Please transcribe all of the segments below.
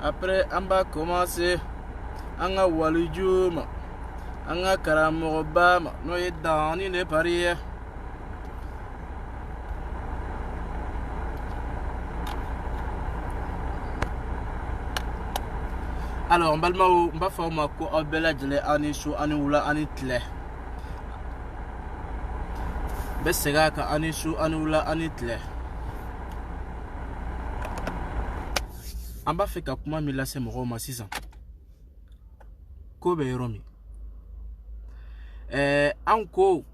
Après, on va commencer. On a Walidjoum. On a Karamorobam. Nous sommes dans les paris. Alors, on va faire ma co-abella de l'anisou, anioula, anitle. Bessegaka, anisou, anioula, anitle. On va faire comme moi, c'est mon roma 6 ans. Kobe Romi. Anko,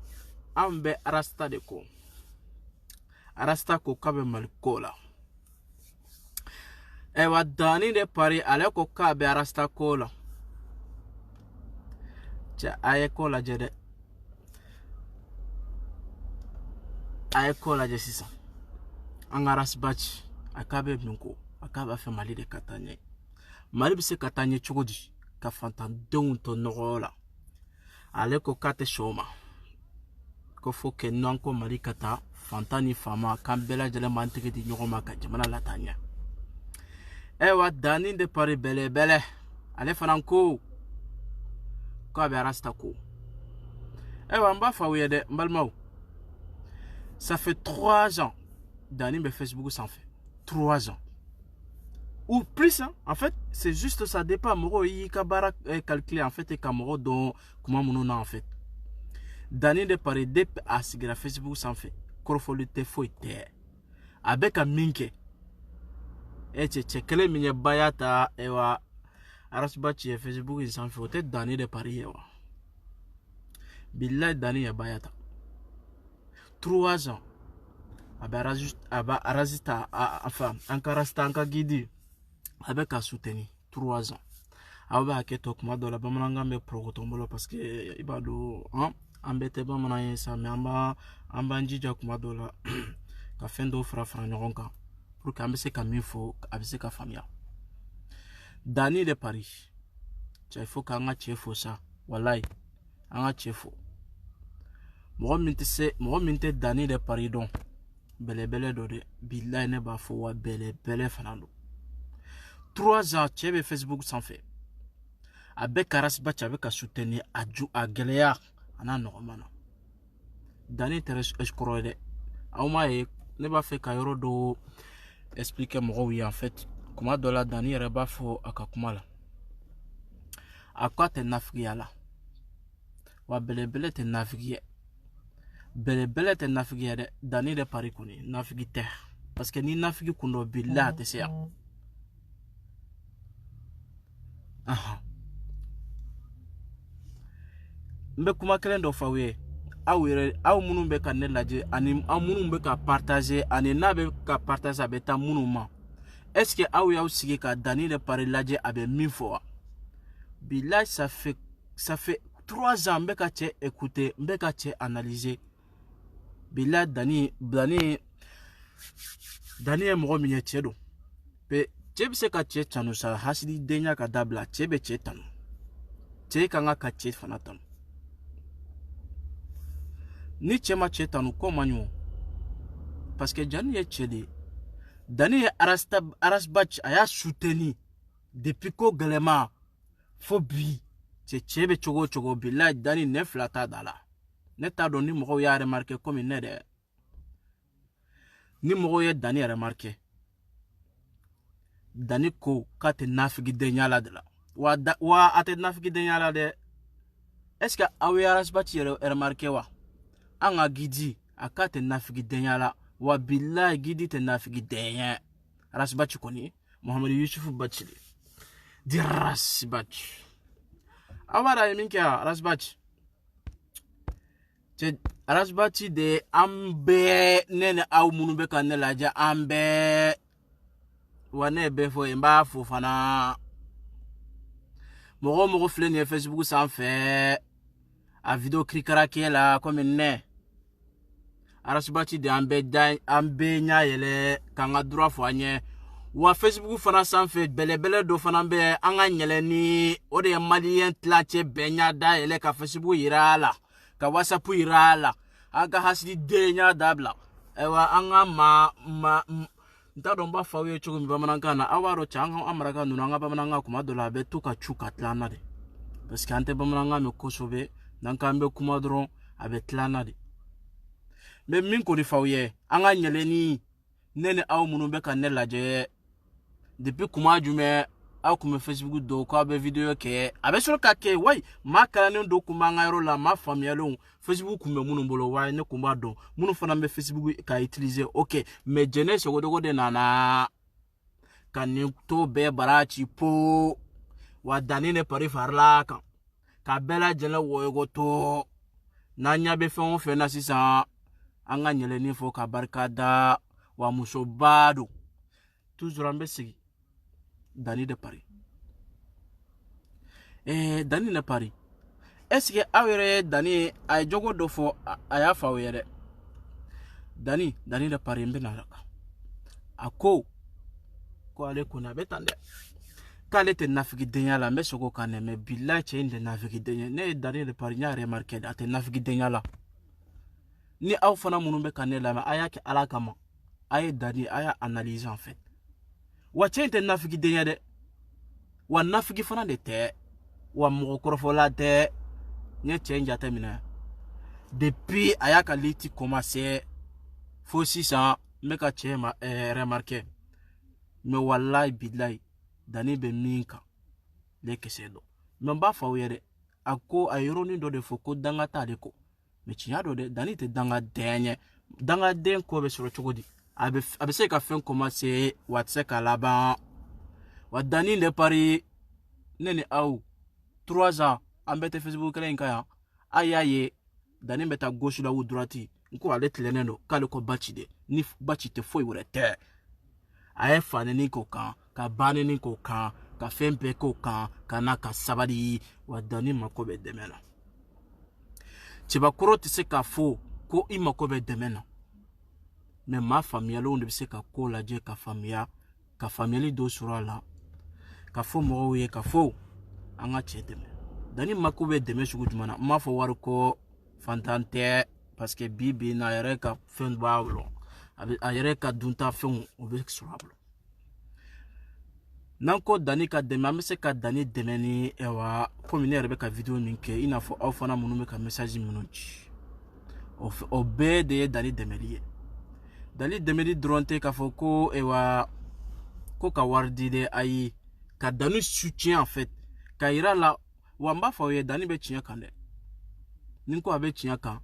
ambe arasta de ko. Arasta ko kabe malkola. Ewa dani de pari ale ko kabe arasta kola. Cha aye kola jede. Aye kola je 6 ans. Angaras batch akabe nunko. Akaba fe mali de katanye. Mali bise katanye chugodi. Ka fantan donto nogola. Ale ko kate shoma. Ko fo ke nanko mali kata fantani fama kambela jele mantike di nyogoma ka jamana latanya. Ewa dani de pari bele bele. Ale fananko. Ko abe arasta ko. Ewa mba faouye de mbalmao. Ça fait 3 ans. Dani me Facebook s'en fait. 3 ans. Ou plus, hein? En fait, c'est juste ça dépend. Moro yi kabara calculé en fait et kamoro don comment mon en fait. Dani de pare dep à sigra Facebook s'en fait. Korofolu te foite. Avec un minke. Et tchekele minye bayata ewa arasbachi Facebook s'en fait. Peut-être Dani de pare ewa. Billah Dani ya bayata. 3 ans. Aba arazita enfin ankarasta anka guidi. Avec à soutenir 3 ans. Awa aketo kuma dola bamananga me progotombolo parce que ibado hein ambete bamana ça mais amba njija kuma dola ka fendo fra nyonka pour que ambese ka mifo abese ka famia. Dani de Paris. Il faut qu'anga chefo ça. Wallahi anga chefo. Mo minte Dani de Paris donc. Bele dode billahi ne ba fo wa bele fanando. 3 ans, tu avais Facebook sans fait. Avec Karasba, tu avais qu'à soutenir à Galéa. On a normalement. Dani Teres Escroide. Aoumae, ne va faire qu'à do expliquer moi oui en fait. Comment de la Dani Reba fo à Kakumala. À quoi t'es navigué là? Wa bele t'es navigué. Bele t'es navigué. Dani de Paris kuni. Navigué terre. Parce que ni navigué kundo billa te ser. Aha. Mbe kuma kelen do fawe aw munu be ka ne laje ani aw munu be ka partager ani na be ka partager abeta munu ma est-ce que aw yaw sigi ka Dani de pare laje abe min fo bilay ça fait 3 ans mbe ka che écouter mbe ka che analyser bilay Dani e mo mi che do pe chebe se ka che tanu sa hasidi denya ka dabla chebe che tanu che ka nga ka che fanatan ni chema che tanu ko manyo parce que Dani e chede Dani e arasbach aya soutenu depuis ko galema fo bi chebe chogo billah Dani ne flata dala ne ta do ni mo ya remarquer comme ne de ni mo ye Dani remarquer Dani ko kate nafigi denyala de la wa ate nafigi denyala de est-ce que awi arasbati remarqué wa anga gidi akate nafigi denyala wa billahi gidi te nafigi denya arasbati koni Muhammad Yusuf Bachili di rasbati awara yeminka arasbati te arasbati de ambe nene aw munu be kan laja ambe wane be fo mba fo fana mogo fleni Facebook sans fait a vidéo krikara kela comme ne arasbati de ambe nya yele kanga droit fo anye wa Facebook fana sans fait bele do fana be anga nyele ni o de malien tlache benya da yele ka Facebook irala ka WhatsApp irala aga hasidi denya dabla ewa anga nta don ba fa we chugo mi bamananga na awaro changa amaraga nunanga bamananga kuma dola be tuka chuka tlana de parce que ante bamananga me kosobe nanka mbe kuma dron abe tlana de me min ko di fa we anga nyeleni nene aw munu be kan ne laje depuis kuma jume aw kuma Facebook do ko be video ke abe sur ka ke way ma kala ne do kuma ngayro la ma famialo Facebook me munu bolo way ne kuma do munu fana be Facebook ka utiliser OK mais jeunesse go do de nana kan to be barachi po wa danine pari farla kan ka bela jela wo go to nanya be fe on fe na sisa anga nyele ni fo ka barkada wa musobado toujours ambe sigi Dani de Paris. Dani de Paris. Est-ce que awere Dani ay jogo do fo aya fa were? Dani de Paris mbe na raka. Ako ko ale kuna betande. Kale te nafigi denya la mbe soko kane me billahi che inde nafigi denya ne Dani de Paris nya remarqué ate nafigi denya la. Ni aw fana munu be kane la aya ke ala kama. Ay Dani aya analyse en fait. Wa chente nafigi denya de wa nafigi fana de te wa mo korfola te nye change atemina depuis ayaka liti commencer fo 600 meka chema remarquer me wallahi billahi Dani be minka le kesedo me ba fa were ako ayironi do de foko danga tale ko me chinya do de Dani te danga denye danga den ko be soro chogodi abe se ka fen commencer watse ka laban wa Dani de Paris nene aw 3 ans ambete Facebook kala nkaya ayaye Dani beta gauche la ou droite nko ale tleneno kale ko bachide ni bachite foi wurete aye faneni ko kan ka baneni ko kan ka fempe ko kan kana ka sabadi wa Dani makobe demena tiba koroti se ka fo ko imakobe demena mais ma famille lo ndebe se ka ko la je ka famille do surala ka fo mo ye ka fo anga cheteme Dani makobe deme sugu jumana ma fo war ko fantante parce que bibi na yere ka fen bawlo a yere ka dunta fen o be surablo nanko Dani ka deme amse ka Dani demeni ewa comme ne rebe ka video ninke ina fo aw fana munu me ka message mununchi o be de Dani demeliye Dani demeli dronte ka fo ko ewa ko ka wardi de ayi ka Dani soutien en fait ka ira la wamba fa ye Dani be chinya kande ninko abe chinya kan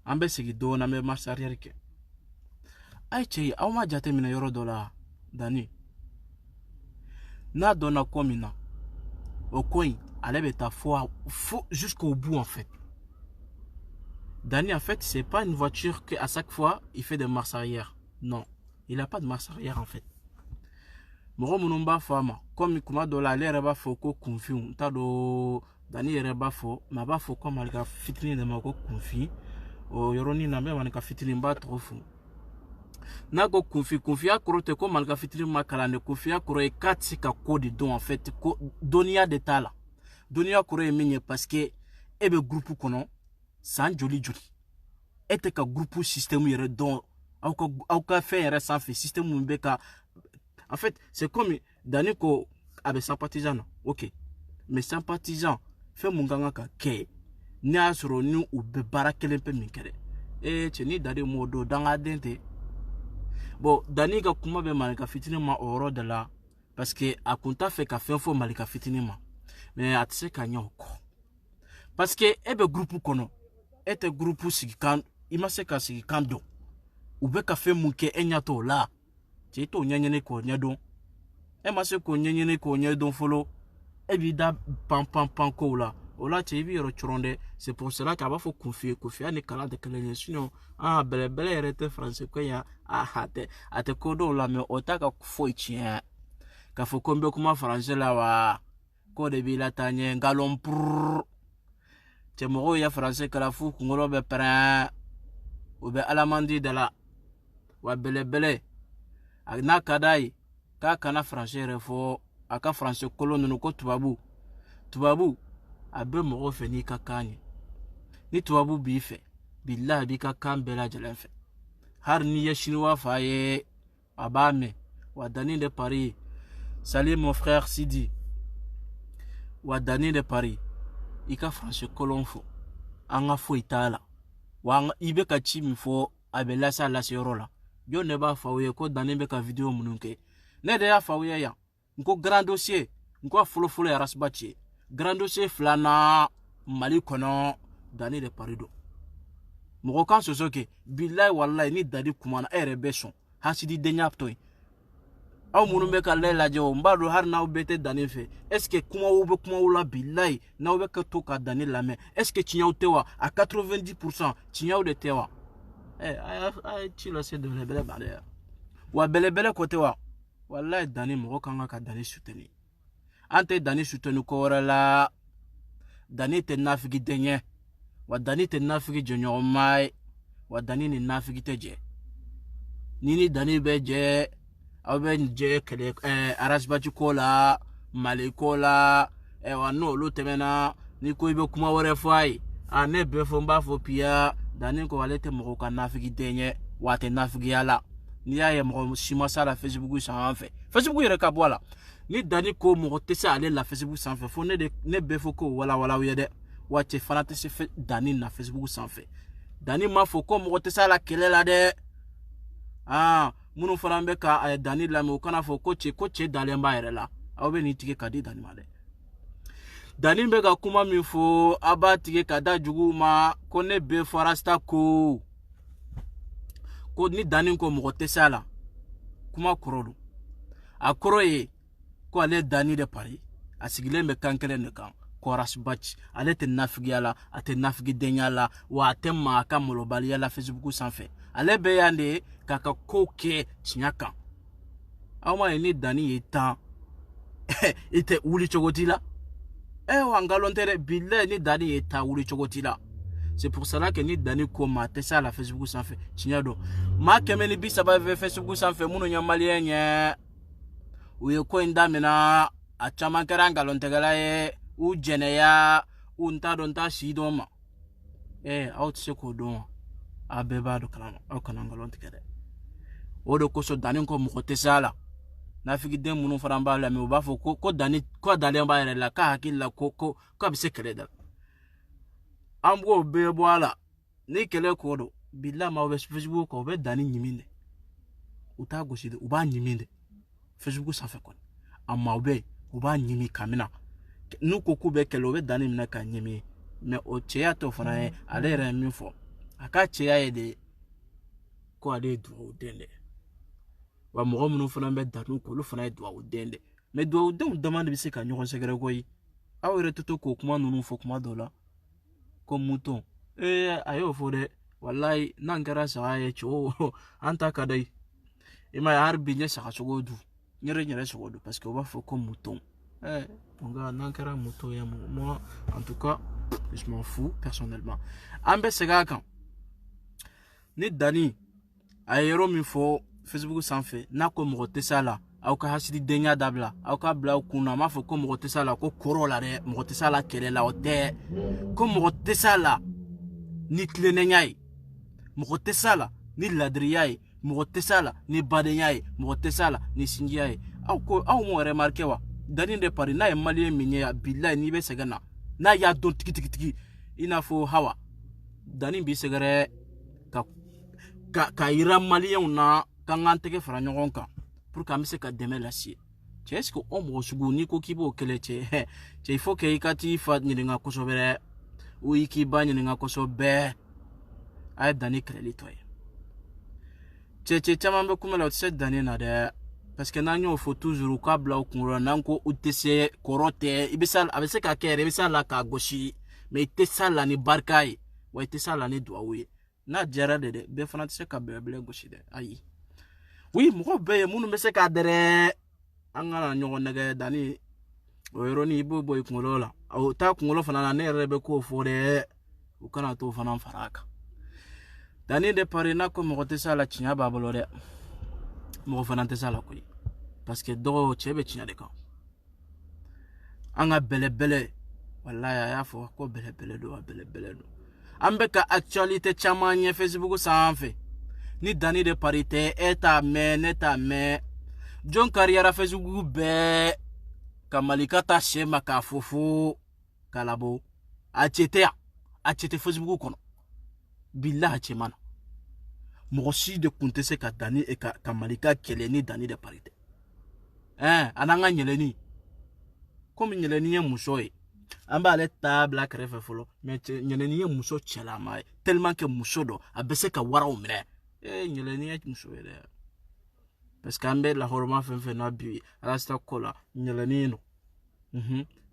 ambe sigi do na me marche arrière ke ay che aw ma jate mina yoro dola Dani na dona komina au coin allait beta fou jusqu'au bout en fait. Dani en fait c'est pas une voiture que à chaque fois il fait des marches arrière. Non, il a pas de marche arrière en fait. Moro munumba fama comme kuma dola lere ba foko confi tado Dani yere ba fo ma ba fo comme alga fitini de mako confi o yoroni na me manika fitini ba trop fou. Na go confi akorote ko malga fitini makalane confi akoro e katsi ka code don en fait ko donia de tala donia koro e minye parce que ebe groupe kono san joli ete ka groupe système yere don au ka fait yere sans fait système mbeka en fait c'est comme Dani ko abe sympathisant OK mais sympathisant fait munganga ka ke ni asoro ni ube barakele pe minkere cheni dade modo danga dente. Bon, Dani ka kuma be malika fitini ma oro de la parce que a kunta fait ka fait fo malika fitini ma mais atse ka nyoko parce que ebe groupe kono ete groupe sigi kan ima se ka sigi kando ube ka fait munke enyato la ti to nyanyene ko nyado e ma se ko nyanyene ko nyado folo e bi da pam ko la ola ti bi ro chronde c'est pour cela qu'aba faut confier ani kala de kala sinon bele rete français ko ya ate kodo la me otaka fo chien ka fo kombe kuma français la wa ko de bi la tanye ngalom prr te mo ya français kala fu ngolo be prin o be alamandi de la wa bele na kadai ka kana français refo aka français kolon no ko tubabu abe mo feni kakani ni tubabu bife billahi bi ka kan bela jalan fe har ni ya shinwa faye abame wa Dani de Paris. Salut mon frère Sidi. Wa Dani de Paris. Ika franche kolon fo. Anga fo itala. Wa ibe ka chimi fo abela sa la serola. Yo ne ba fawe ko Dani be ka video mununke. Ne de ya fawe ya. Nko grand dossier. Nko folo ya rasbachi. Grand dossier flana Mali kono Dani de Paris do. Moko kan sosoke billahi wallahi ni dadi kumana ere son hasidi denyaptoy aw munu be ka lela jo mbado har na bete Dani fe est-ce que kuma wula billahi na be ka to ka Dani lame est-ce que tinyaw tewa à 90% tinyaw de tewa ay chilo se de bele bale wa bele ko tewa wallahi Dani moko kan ka Dani soutenir ante Dani soutenir ko wala Dani te nafigi denye wa Dani te nafigi jonyo mai wa Dani ni nafigi teje nini Dani beje abe je kele arasbachi kola Mali kola wa no lo temena ni ko ibe kuma wore fai ane be fo mba fo pia Dani ko walete mo ka nafigi denye wa te nafigi yala ni ya mo shima sala Facebook sans fait Facebook yere ka bola ni Dani ko mo tesa ale la Facebook sans fait fo ne be fo ko wala yede wache fanate se fait Dani na Facebook sans fait Dani ma fo ko mo tesa la kelela de munu farambe ka Dani la mo kana fo ko che dalemba yere la awbe ni tike kadi Dani male Dani be ga kuma mi fo aba tike kada jugu ma ko ne be forasta ko ni Dani ko mo tesa la kuma korodu akoroye ko ale Dani de Paris asigile me kankele ne kan koras batch ale te nafigi ala ate nafigi denyala wa ate ma ka molobali la Facebook sans fait ale be yande kaka koke tinyaka awma ni Dani etan ite wuli chogotila wangalontere bille ni Dani eta wuli chogotila c'est pour cela que ni Dani ko mate ça la Facebook sans fait tinyado ma kemeni bisa ba Facebook sans fait muno nyamalien nye uye ko indamena achama karanga lontegala ye u jeneya u nta sidoma out se ko don abeba do kalama o kananga lontegale odo ko so Dani ko mo tesala na figi dem munu faramba la me ba fo ko Dani ko Dani ba yere la ka hakilla ko bi se kele dal ambo be boala ni kele ko do billa ma be Facebook ko be Dani nyiminde uta goside uba nyiminde Facebook ça fait quoi amma be uba nyimi kamina nuko kube kele be Dani mina ka nyimi mais o cheya to fana ale re mi fo aka cheya yede ko ale do dende wa mo munu fana be Dani ko lu fana do dende mais do demande bi se ka nyon segere koyi awere toto ko kuma nunu fo kuma dola comme mouton ayo fo de wallahi nangara sa ye cho anta kadai ima har binye sa sogodu nyere sogodu parce que on va faut comme mouton mon gars nangara mouton ya moi en tout cas je m'en fous personnellement ambe sega kan ni Dani ayero mi fo Facebook sans fait na ko mo tesala au ka hasidi denya dabla au ka bla kuna ma fo ko mo tesala ko korola re mo tesala kelela ote ko mo tesala ni tlenenyai mo tesala ni ladriyai mo tesala ni badenyai mo tesala ni sinjai au mo remarquer wa Dani de Paris na malien minye billahi ni be segana na ya don tiki ina fo hawa Dani bi segare ka ira malien na kangante ke fara nyogon kan pour ka mise ka deme la si est-ce que on mo sugu ni ko kibo kele che il faut que ikati fa ni nga ko so bere ou iki ba ni nga ko so be ay Dani kreli toy che chama be kuma la tse Dani na de parce que nanyo faut toujours ka bla o kunro nanko utese korote ibisal abese ka kere ibisal la ka goshi mais itesal la ni barkai wa itesal la ni doawe na jara de be fana tse ka be goshi de ayi oui mo be munu be se ka dere angana nyogo nege Dani o yoroni ibo boy kunrola o ta kunro fana na ne rebe ko fore o kana to fana faraka Dani de Paris na ko mo tesa la chinya babolo de mo fana tesa la koyi parce que do chebe chinya de kan anga bele wallahi ya fo ko bele do ambe ka actualité chamanye Facebook sans fait ni Dani de Paris te eta me John carrière Facebook be kamalika ta shema ka fofo kalabo achete Facebook kono billah achemana mosi de kunte se ka dani e ka malika keleni dani de parite ananga nyeleni comme nyeleni ye muso e amba ale table krefe folo mais nyeleni ye muso chelama tellement que muso do abese ka wara o mine nyeleni ye muso e parce que ambe la horma fe no bi rasta kola nyeleni no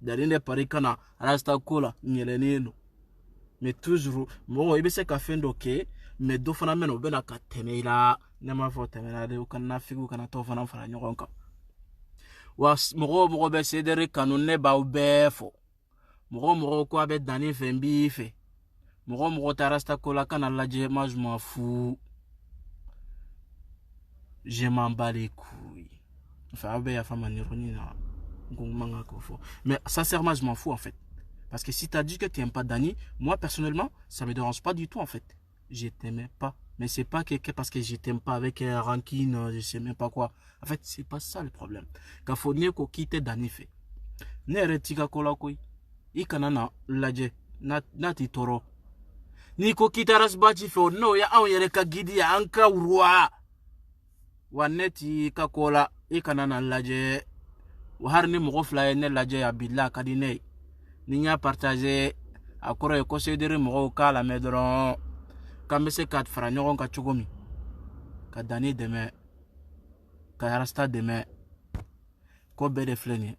dani de parikana rasta kola nyeleni no mais toujours mo ibese ka fendo ke mais do fana meno be na ka temeira ne ma fo temeira de kana figu kana to fana fara nyogon ka wa mo be sedere kanun ne ba befo mo ko abe dani fembi fe mo tarasta kola kana laje ma je m'en fous, je m'en bats les couilles. Enfin abe ya fama nironi na ngomanga ko fo, mais sincèrement je m'en fous en fait. Parce que si tu as dit que tu n'aimes pas Dani, moi personnellement, ça ne me dérange pas du tout en fait. Je t'aimais pas. Mais c'est pas que parce que je t'aime pas avec rancune, je sais même pas quoi. En fait, c'est pas ça le problème. Quand faut ko quitte Dani fait. Ne retika kola koi. Ikanana laje na ti toro. Ni ko quitte rasbachi fait no ya an yere ka gidi ya anka urwa. Waneti ka kola ikanana laje. Har ni mo fly ne laje ya billa kadine. Ninya partager akoro e considérer mo ka la medron kambe se kat fra nyogon ka chugomi ka Dani deme ka rasta deme ko bede fleni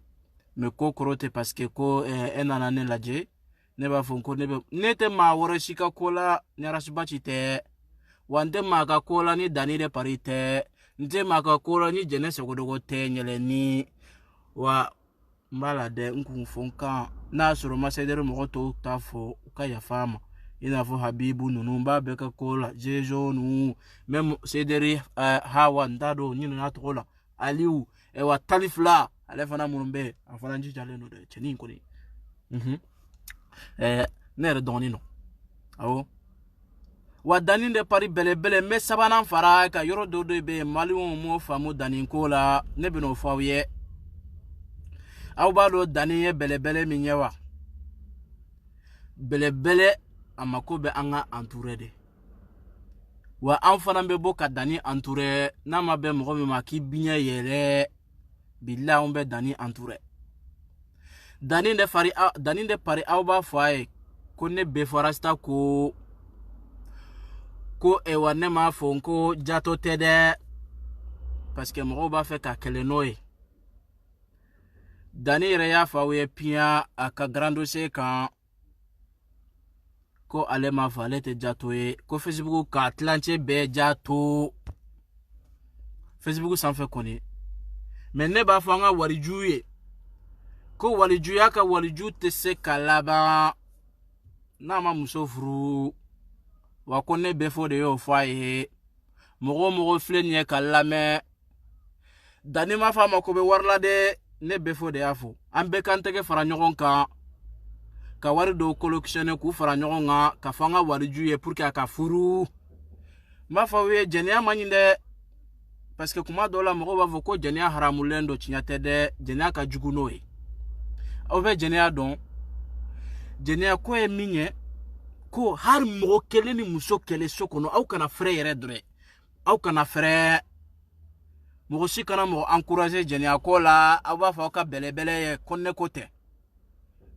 me ko korote parce que ko enana ne laje ne ba fon ko ne te ma wore shika kola ne rasbachi te wande ma ka kola ni Dani de parite nte ma ka kola ni jeunesse godogo te nyele ni wa mbala de nkunfonka na soro masedere mo to tafo ukaya fama ina fo Habibu nunumba beka kola jejo nu même sedere hawa ndado nyino na tola aliu e wa talifla alefana murumbe afana njijale no de cheni nkoni nere doni no awo wa Dani de pari bele me sabana fara ka yoro dodo be maliwo mo famu Dani kola ne beno fawiye aw b'a dɔn Dani ye belebele min ye wa belebele a mako bɛ an ka entouré de wa an fana bɛ bɔ ka Dani entouré n'a ma bɛn mɔgɔ min ma k'i biɲɛ yɛrɛ billahi an bɛ Dani entouré Dani de pari aw b'a fɔ a ye ko ne bɛ forasta ko ewa ne m'a fɔ ko jato tɛ dɛ parce que mɔgɔw b'a fɛ ka kɛlɛ n'o ye Dani yɛrɛ y'a fɔ aw ye piya a ka grand dossier kan ko ale m'a fɔ ale tɛ jato ye ko Facebook ka tilancɛ bɛɛ jato Facebook sanfɛ kɔni mais ne b'a fɔ an ka waliju ye ko walijuya ka waliju tɛ se ka laban n'a ma muso furu wa ko ne bɛ fɔ de y'o fɔ a ye mɔgɔ filɛ nin ye ka lamɛn Dani m'a fɔ a ma ko bɛ wari la dɛ ne bɛ fɔ de y'a fɔ an bɛɛ kan tɛgɛ fara ɲɔgɔn kan ka wari dɔw collectionner k'u fara ɲɔgɔn kan ka fɔ an ka waliju ye pour que a ka furu m'a fɔ aw ye jɛnɛya man ɲi dɛ parce que kuma dɔw la mɔgɔw b'a fɔ ko jɛnɛya haramulen don tiɲɛ tɛ dɛ jɛnɛya ka jugu n'o ye aw bɛ jɛnɛya dɔn jɛnɛya ko ye min ye ko hali mɔgɔ kelen ni muso kɛlɛ so kɔnɔ aw kana fɛrɛ yɛrɛ dɔrɔn aw kana fɛrɛ mɔgɔ si kana mɔgɔ encourager jɛnɛya ko la aw b'a fɔ aw ka bɛlɛbɛlɛ ye ko ne ko tɛ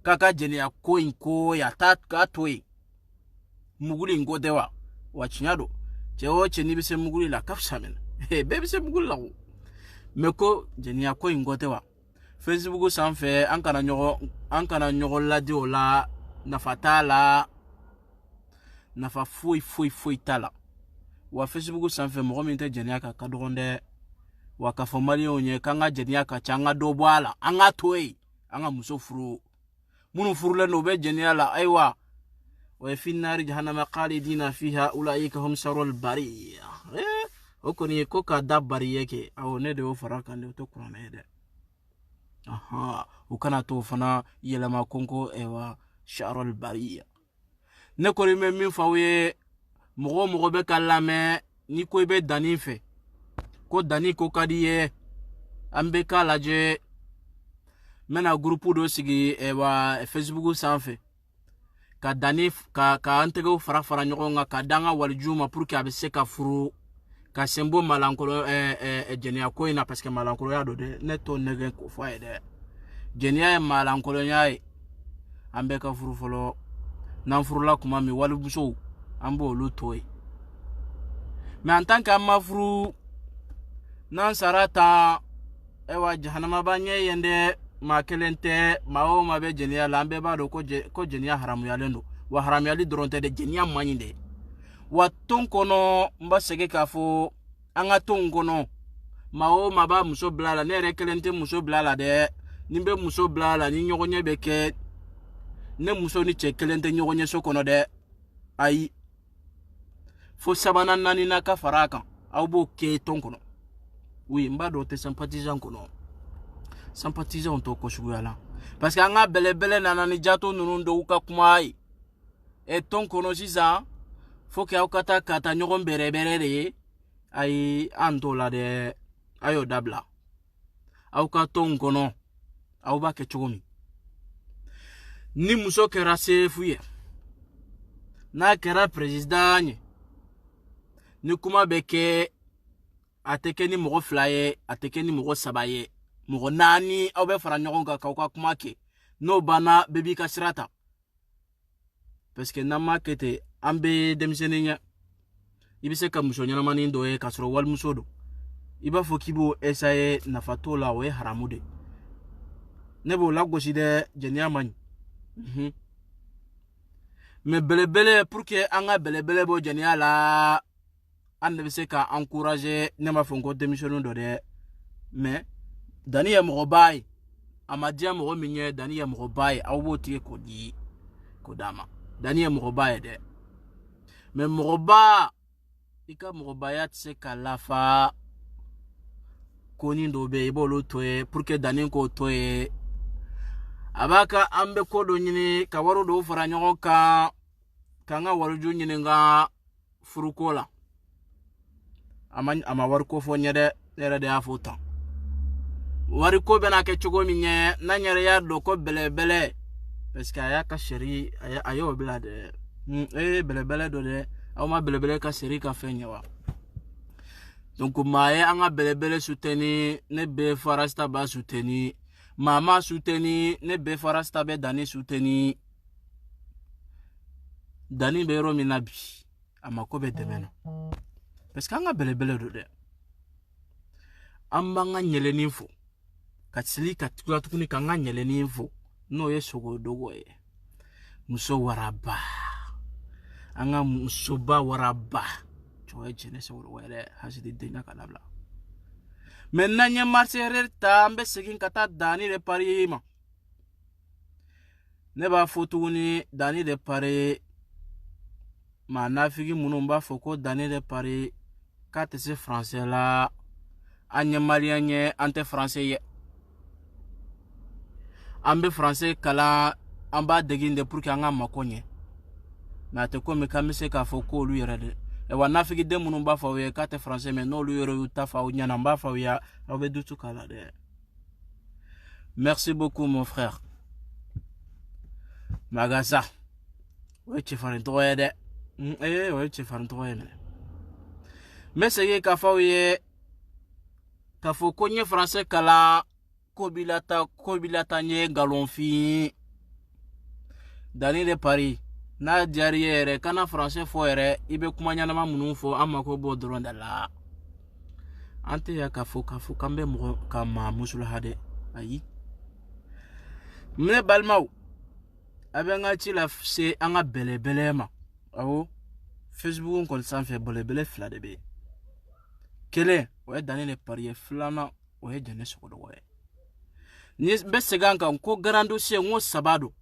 k'a ka jɛnɛya ko in ko ya ta k'a to yen muguli in ko tɛ wa tiɲɛ don cɛ o cɛ n'i bɛ se muguli la ka fisa mɛnɛ bɛɛ bɛ se muguli la o mais ko jɛnɛya ko in ko tɛ wa Facebook sanfɛ an kana ɲɔgɔn ladi o la nafa t'a la nafa foyi t'a la wa Facebook sanfɛ mɔgɔ min tɛ jɛnɛya kan ka dɔgɔn dɛ wa k'a fɔ maliyɛnw ye k'an ka jɛnɛya ka ca an ka dɔ bɔ a la an ka to yen an ka muso furu minnu furulen don u bɛ jɛnɛya la ayiwa wa ye fi nari jahannama khalidina fiha ulaika hum sharrul bariya o kɔni ye ko k'a da bariye kɛ awɔ ne de y'o fara kan de o tɛ kuranɛ ye dɛ u kana to fana yɛlɛma konko ewa sharrul bariya ne kɔni bɛ min fɔ aw ye mɔgɔ bɛ ka lamɛn ni ko i bɛ Dani fɛ ko Dani ko ka di ye ambeka laje mena groupe do sigi wa Facebook sanfe ka dani ka antego fara nyonga ka danga waljuma pour que abese ka furu ka sembo malankolo jenia ko ina parce que malankolo ya do de neto nege ko fa de jenia malankolo nyai ambeka furu folo nan furu la kuma mi walbuso ambo lu toy mais en tant que amafru nan sarata ewa jahannama banye yende ma kelente mao mabe jenia lambe ba do ko jenia haramu ya lendo wa haramu ya li dronte de jenia manyinde wa tonkono mba sege kafo anga tonkono mao maba muso blala ne re kelente muso blala de nimbe muso blala ni nyogonye beke ne muso ni chekelente nyogonye sokono de ai fo sabana nani na ka faraka au bo ke tonkono oui mba do te sympathisant kono sympathisant to ko shugala parce que anga bele nanani jato nunu do ka kumai e tonkono sisa faut que akata kata nyogon bere de ai andola de ayo dabla au ka tonkono au ba ke chogomi ni muso kera sefuye na kera president ni kuma beke ateke ni mogo flaye ateke ni mogo sabaye mogo nani au be fara nyogon ka ka kuma ke no bana bebi ka sirata parce que nama kete ambe demsenenya ibise ka muso nyana mani ndo e kasro wal musodo iba fokibo esaye nafatola we haramude nebo lagosi de jenia mani mais bele pour que anga bele bo jenia la ande bise ka encourager nema fonko démission do de mais dani ya mogobai amadia mogo minye dani ya mogobai awbo tie ko di ko dama dani ya mogobai de mais mogoba ika mogobaya tse kalafa koni ndo be ibolo toye pour que dani ko toye abaka ambe ko do nyini ka waro do fara nyogo ka kanga waro jo nyini nga furukola ama war ko fo nyede era de afota wari ko bena ke chogo minye na nyere ya do ko bele parce que aya ka sheri ayo blade bele do de aw ma bele ka sheri ka fenyewa donc maye anga bele souteni ne be farasta ba souteni mama souteni ne be farasta be dani souteni dani be ro minabi ama ko be demeno parce que anga bele do de amba nga nyele ninfo katsili katukula tukuni kanga nyele ninfo no yesogo dogo e muso waraba anga musoba waraba choye jene se wore hasidi denya kalabla maintenant nya marserer ta ambe segin kata dani de parima ne ba fotuni dani de pare ma nafigi munumba foko dani de pare kate se français la anya malianye ante français ye ambe français kala amba deginde pour que anga makonye na te ko me kamise ka foko lu yere de e wa nafigi de munumba fa we kate français mais no lu yere uta fa unya namba fa ya abe dutu kala de. Merci beaucoup mon frère magasa we chefane toye de we chefane toye mais c'est ka fa we ka foko nye français kala kobilata nye galonfi dani de Paris na diariere kana français fo ere ibe kuma nyana ma munu fo amako bo dronda la ante ya ka fo kambe mo kama musul hade ayi mne balmaw abenga ti la se anga bele ma awo Facebook on s'en fait bele fla de be kele ouais dani de Paris flana ouais jene sokodo ouais ni beseganka ko garando se ngo sabado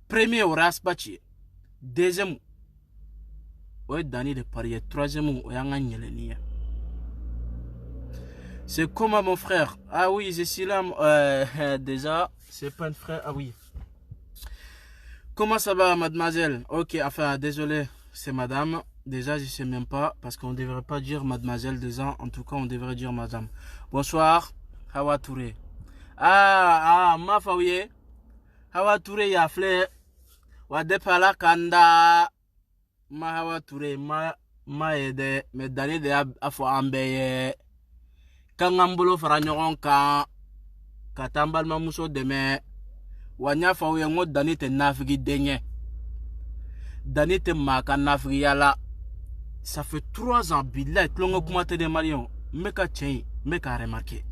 premier au raspachi deuxième ouais dani de Paris troisième au yanga nyelenia c'est comment mon frère ah oui je suis là déjà c'est pas un frère ah oui comment ça va mademoiselle ok enfin désolé c'est madame déjà je sais même pas parce qu'on devrait pas dire mademoiselle déjà en tout cas on devrait dire madame Bonsoir, Hawa Touré. Ah, ma faouye. Hawa Touré ya flé. Wa depala kanda. Ma Hawa Touré, ma ede. Me dani de afo ambeye. Kangambolo faranyoron kan. Katambal mamuso deme. Wanya faouye ngo dani te nafigi denye. Dani te maka nafigi yala. Ça fait 3 ans, billet, l'on a commenté des Maliens. Meka tchen, meka remarqué.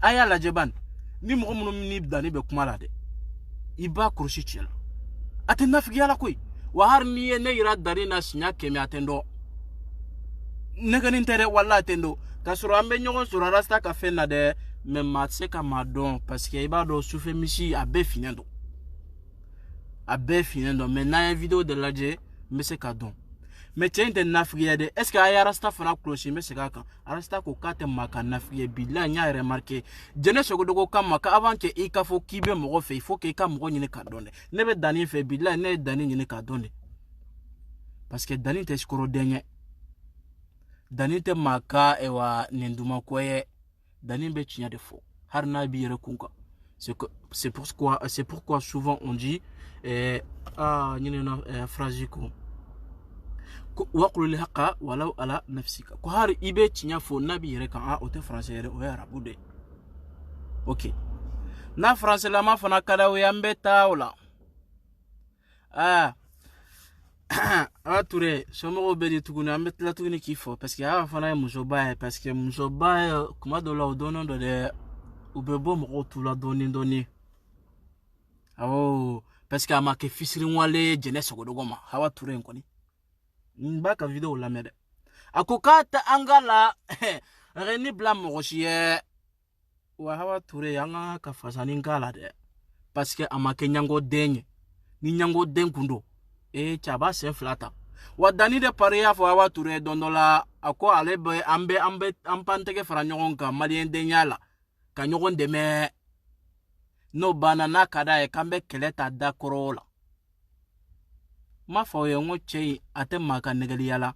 Aya la jeban, ni mo ni dani be kumalade. Iba kurshi chela. Ate nafigi ala koi. Wahar ni ne ira dari na sinya kemi atendo. Nega nintere wala atendo. Kasuro ambe nyogon sura rasta ka fe na de me matse ka madon parce que iba do souffle michi abe finendo. Abe finendo. Mais na vidéo de la je me se kadon. Mais tiens de nafriade est-ce que aya rasta fana clocher mais c'est quand rasta ko kate maka nafriye bila nya remarqué jene sogodogo kam maka avant que i ka fo kibe mo fe il faut que ka mo nyine ka donne ne be dani fe bila ne dani nyine ka donne parce que dani te skoro denye dani te maka ewa nenduma koye dani be chinya de fo har na bi yere kunka c'est pourquoi souvent on dit nyine na phrase ko waqul haqa walau ala nafsika ko har ibe tinya fo nabi yere kan o te français yere o ya rabude ok na français la ma fana kada o yambe tawla Touré somo be di tuguna ambe la tuguni kifo parce que fana musoba parce que musoba kuma do la odono de ubebo mo to la doni parce que ama ke fisiri wale jeunesse go dogoma Hawa Touré nkoni Mbaka video la mede. Akokata angala reni blam moshie. Wa Hawa Touré yanga kafasani ngala de. Parce que amake nyango denye. Ni nyango denkundo. Chaba se flata. Wa dani de paria fo Hawa Touré dondola ako alebe ambe ampanteke faranyogon ka malien denyala. Kanyogon deme no banana kada kambe keleta da korola. Ma faouye ngo chei ate maka negali yala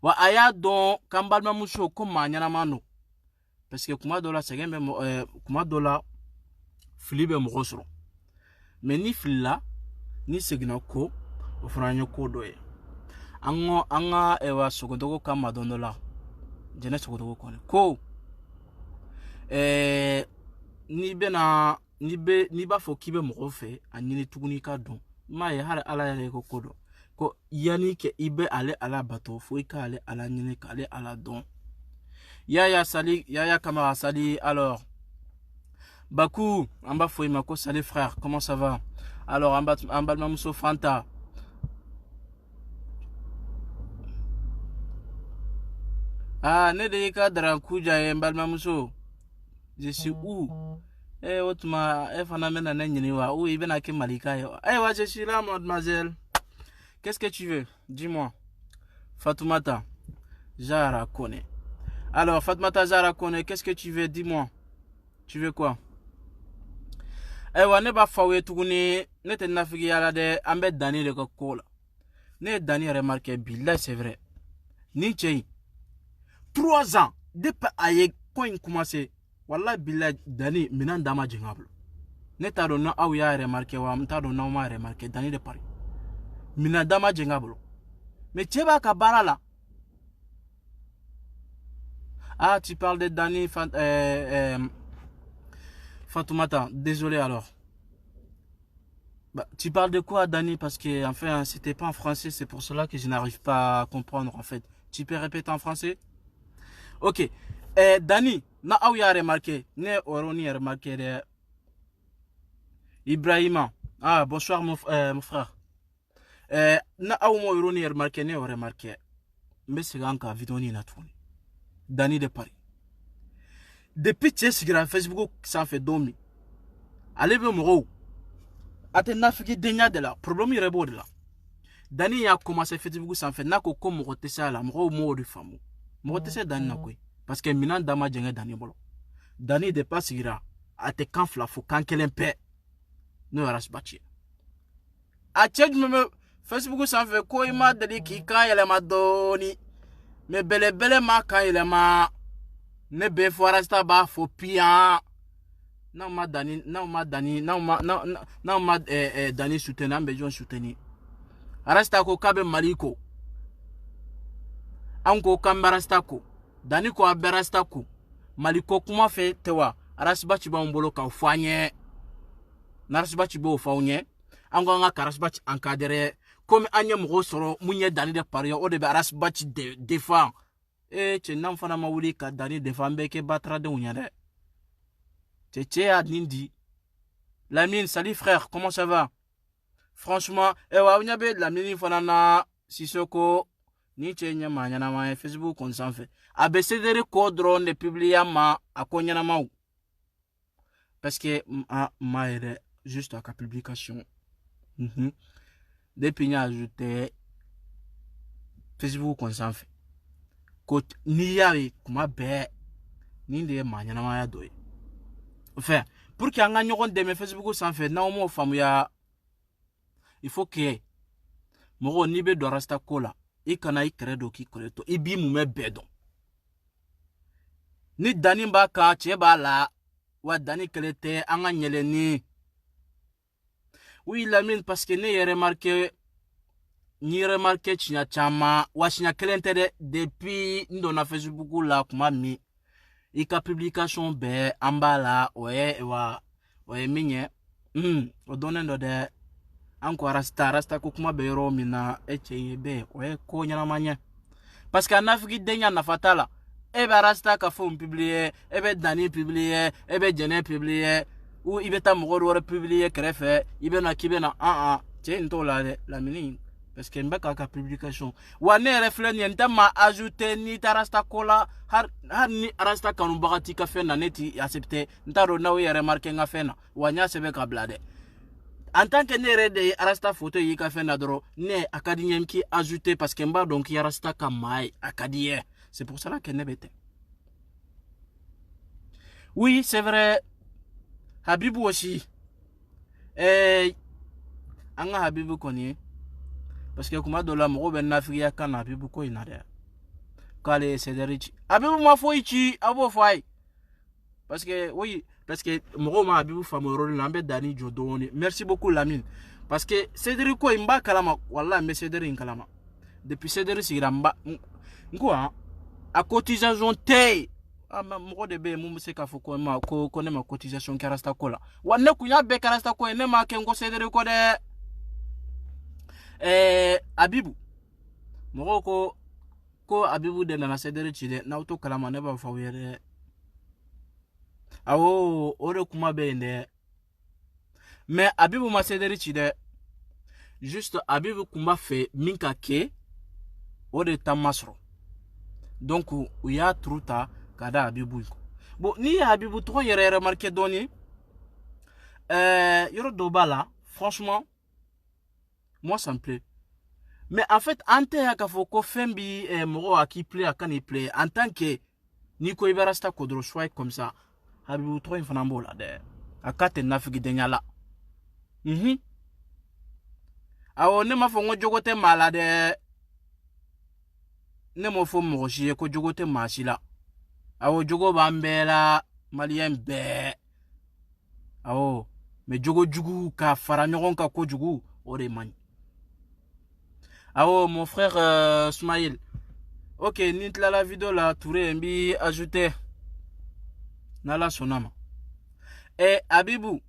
wa aya don kambal mamuso ko manyana mano parce que kuma dola segembe kuma dola filibe mo gosro mais ni filla ni segina ko o franyo ko doye anga ewa sogodogo kama dondola jene sogodogo ko ni ba fo kibe mo fe anini tuguni ka don ma ye har ala yele ko kodo ko yani ke ibe ale ala bato fo ka ale ala nyine ka ale ala don yaya sali yaya kamara sali alors Bakou amba fo imako sali frère comment ça va alors amba mamuso fanta ne de ka dran kuja mbal mamuso je suis où otuma fana mena nyini wa ou ibena ke malika yo wa je suis là mademoiselle. Qu'est-ce que tu veux? Dis-moi. Fatoumata Zahra Kone. Alors, Fatoumata Zahra Kone, qu'est-ce que tu veux? Dis-moi. Tu veux quoi? Ne ba fawe tuguni ne te nafigi yala de ambe dani de kola. Ne dani remarqué billah c'est vrai. Ni chei 3 ans depuis aye coin commencé. Wallah billah dani minan dama jingable. Ne ta donna aw ya remarqué wa mta donna ma remarqué dani de Paris. Mina dama jengablo mais tcheba kabarala tu parles de Dani Fatoumata désolé alors tu parles de quoi Dani parce que enfin c'était pas en français c'est pour cela que je n'arrive pas à comprendre en fait tu peux répéter en français ok Dani na aouya remarqué ne oroni remarqué de Ibrahima bonsoir mon frère na awmo ironi remarqué ne remarqué mais c'est encore vidéo ni na tourné Dani de Paris depuis que Facebook ça fait domi allez be mo ate nafiki denya de la problème il rebord là Dani a commencé Facebook ça fait na ko comme mo tesa la mo de famu mo tesa Dani na koy parce que minan dama jenga Dani bolo Dani de pas sigira ate kan fla fo kan kelempe no rasbati a change me Facebook ça fait ko ima dali ki kan yele ma doni me bele ma kan yele ma ne be fo arasta ba fo pia na ma dani dani soutenir ambe jon soutenir arasta ko kabe maliko anko kambarasta ko dani ko aberasta ko maliko kuma fe tewa arasba chiba mbolo ka fanye narasba chibo fawnye ango nga karasba chi encadrer comme anya mgo soro munye dani de pario o de arasba chi défend che nam fana mawuli ka dani défend beke batra de unyade che adnindi Lamine, salut frère, comment ça va? Franchement, wa unyabe Lamine fana na Sissoko ni chenye manyana ma Facebook on s'en fait. Abcdere ko drone de publier ma akonyana ma parce que ma est juste à la publication. Depuis n'y ajouté Facebook on s'en fait. Ko ni yawe kuma be ni de manyana ma ya doy. Enfin, pour qu'il y ait un gagnant de mes Facebook s'en fait, na mo famu ya il faut que mo nibe do rasta kola i kana i credo ki koleto i bi mu me bedo ni dani ba ka che ba la wa dani kelete anga nyele ni oui Lamine parce que ne remarqué chinya chama wa chinya kelente de depuis ndo na Facebook la kuma mi i ka publication be ambala wa minye o donendo de anko rasta ko kuma be yoro mina be ko nyana manya parce que anafiki denya na fatala ebe rasta ka fo publier ebe dani publier ebe jene publier ou ibe ta mugor wora publier krefe ibe na kibe na che nto la mini parce que mbeka ka publication wa ne reflet ni ntama ajouter ni tarasta kola har ni rasta kanu bagati ka fe na neti accepter ntaro na we remarquer nga fe na wanya sebe ka blade. En tant que nere de arasta photo yi ka fe na doro ne akadiyem ki ajouter parce que mba donc yarasta ka mai akadiye. C'est pour cela que ne bete. Oui, c'est vrai. Habibou aussi. Anga Habibou koni parce que kuma dola mo ben nafriya kan Habibou ko inade. Kale Cedric. Habibou ma foichi abo fai. Parce que oui, parce que Moro Habibou famoro lambe dani jodoni. Merci beaucoup Lamine. Parce que Cedric ko imba kalama wallahi me Cedric kalama. Depuis Cedric sigamba ngwa a cotisation te Moro de be mu se ka foko ma ko ne ma cotisation karasta kola. Wanne kunya be karasta ko ne ma kengo Cedric ko de Habibou Moro ko Habibou de na Cedric chide na auto kalama ne ba fawere. Awo ore kuma bende mais Habibou ma Cedric de juste Habibou kuma fait minka ke ore tamasro donc u ya truta kada Habibou bon ni Habibou trop yere remarqué doni yoro dobala franchement moi ça me plaît mais en fait ante ya foko fembi moro aki plaît akani plaît en tant que Nico Iberasta kodro choix comme ça Habibou trop infambo la de akate nafigi denyala awo ne ma fongo jogote malade ne mo fo mo jiye ko jogote masila awo jogo bambela malien be awo me jogo jugu ka fara nyogon ka ko jugu ore man awo mon frère Smaïl ok nitla la vidéo la touré mbi ajouter nala sonama Habibou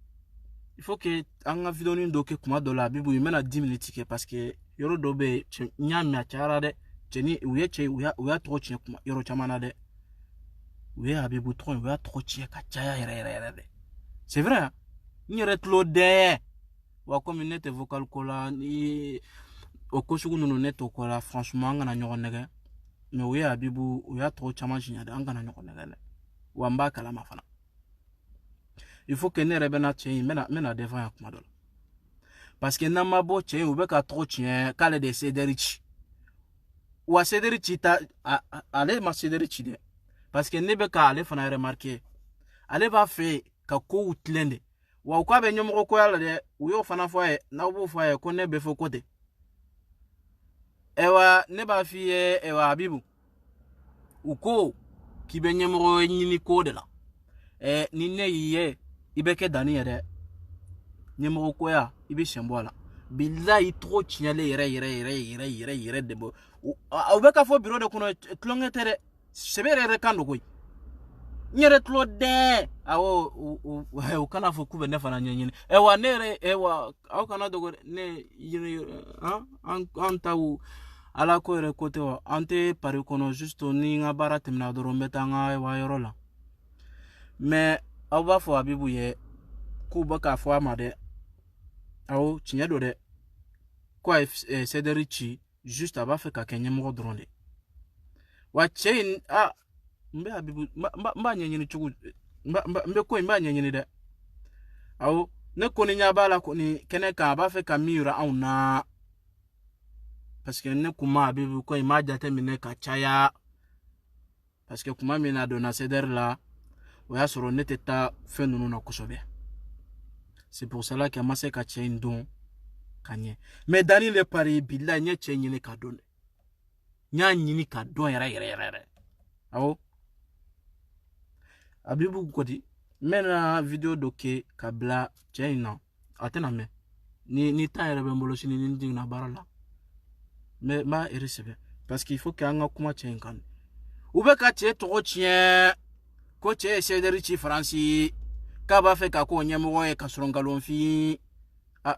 il faut que anga vidéo ni doke kuma dola Habibou imena 10 minutes parce que yoro dobe nyami achara de cheni uya trop chien kuma yoro chamana de uya Habibou trop uya trop chien ka chaya yere de c'est vrai hein? Nyere tlo de wa communauté vocale kola ni okosugu no net kola franchement ngana nyogo nege mais uya Habibou uya trop chama jinya de ngana nyogo nege wamba kala mafana il faut que ne rebena tien mena devant kuma dol parce que na mabo tien ou be ka trop tien kale de Cedric wa Cedric ta ale ma Cedric de parce que ne be ka ale fana remarquer ale va faire ka ko utlende wa ko be nyomo ko yala de uyo fana foye na obo foye ko ne be fo kote ewa ne ba fi ewa Habibou uko k'i bɛ ɲɛmɔgɔ ɲini ko de la ni ne y'i ye i bɛ kɛ danni ye dɛ ɲɛmɔgɔ koya i bɛ sɛn bɔ a la bilahi tɔgɔ tiɲɛlen yɛrɛ de bɔ aw bɛ ka fɔ biro de kɔnɔ tulonkɛ tɛ dɛ sɛbɛ yɛrɛ kan don koyi n yɛrɛ tulo dɛ awɔ u kana fɔ k'u bɛ ne fana ɲɛɲini wa ne yɛrɛ wa aw kana dogo ne an taw ala ko yɛrɛ ko tɛ wa an tɛ pari kɔnɔ juste ni n ka baara tɛmɛna dɔrɔn n bɛ taa n ka yɔrɔ la mais aw b'a fɔ Abibu ye k'u bɛ k'a fɔ a ma dɛ awɔ tiɲɛ don dɛ ko a ye Sederi ci juste a b'a fɛ ka kɛ ɲɛmɔgɔ dɔrɔn de wa cɛ in n bɛ Abibu n b'a ɲɛɲini cogo n bɛ ko in n b'a ɲɛɲini dɛ awɔ ne kɔni ɲɛ b'a la kɔni kɛnɛ kan a b'a fɛ ka min yira anw na parce que ne kuma Abibu ko in m'a jateminɛ ka caya parce que kuma min na donna Sederi la o y'a sɔrɔ ne tɛ taa fɛn ninnu na kosɛbɛ c'est pour cela que a ma se ka cɛ in dɔn ka ɲɛ mais danni le pari bilahi n ye cɛ ɲini ka dɔn dɛ n y'a ɲini ka dɔn yɛrɛ awɔ Abibu kɔdi n bɛna video dɔ kɛ ka bila cɛ in na a tɛna mɛn ni temps yɛrɛ bɛ n bolo sini ni n jiginna baara la n b'a ere sɛbɛ parce que il faut que an ka kuma cɛ in kan u bɛ ka cɛ tɔgɔ tiɲɛ ko cɛ ye Sederi ci Faransi k'a b'a fɛ ka k'o ɲɛmɔgɔ ye ka sɔrɔ nkalonfin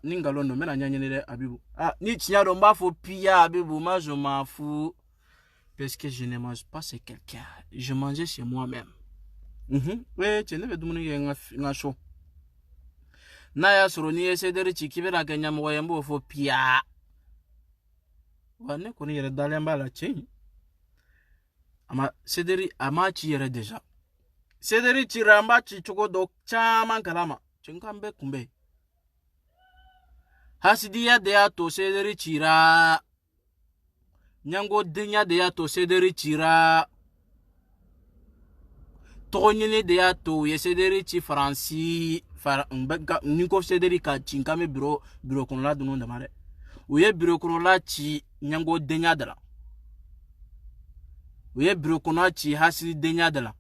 ni nkalon don n bɛna ɲɛɲini dɛ Abibu ni tiɲɛ don n b'a fɔ piya Abibu moi je m'en fous parce que je ne mange pas c'est quelqu'un je mangeais chez moi-même cɛ ne bɛ dumuni kɛ n ka so n'a y'a sɔrɔ n'i ye Sederi ci k'i bɛna kɛ ɲɛmɔgɔ ye n b'o fɔ piya wa ne kɔni yɛrɛ dalen b'a la cɛ in Sederi a m'a ci yɛrɛ déjà Sederi cira n b'a ci cogo dɔ caman kalama cɛ n kan bɛɛ kunbɛn hasidiya de y'a to Sederi cira ɲangodenya de y'a to Sederi cira tɔgɔ ɲini de y'a to u ye Sederi ci Faransi ni ko Sederi ka ci n kan bɛ biro kɔnɔla dunun dama dɛ u ye biro kɔnɔla ci ɲangodenya de la u ye biro kɔnɔla ci hasidenya de la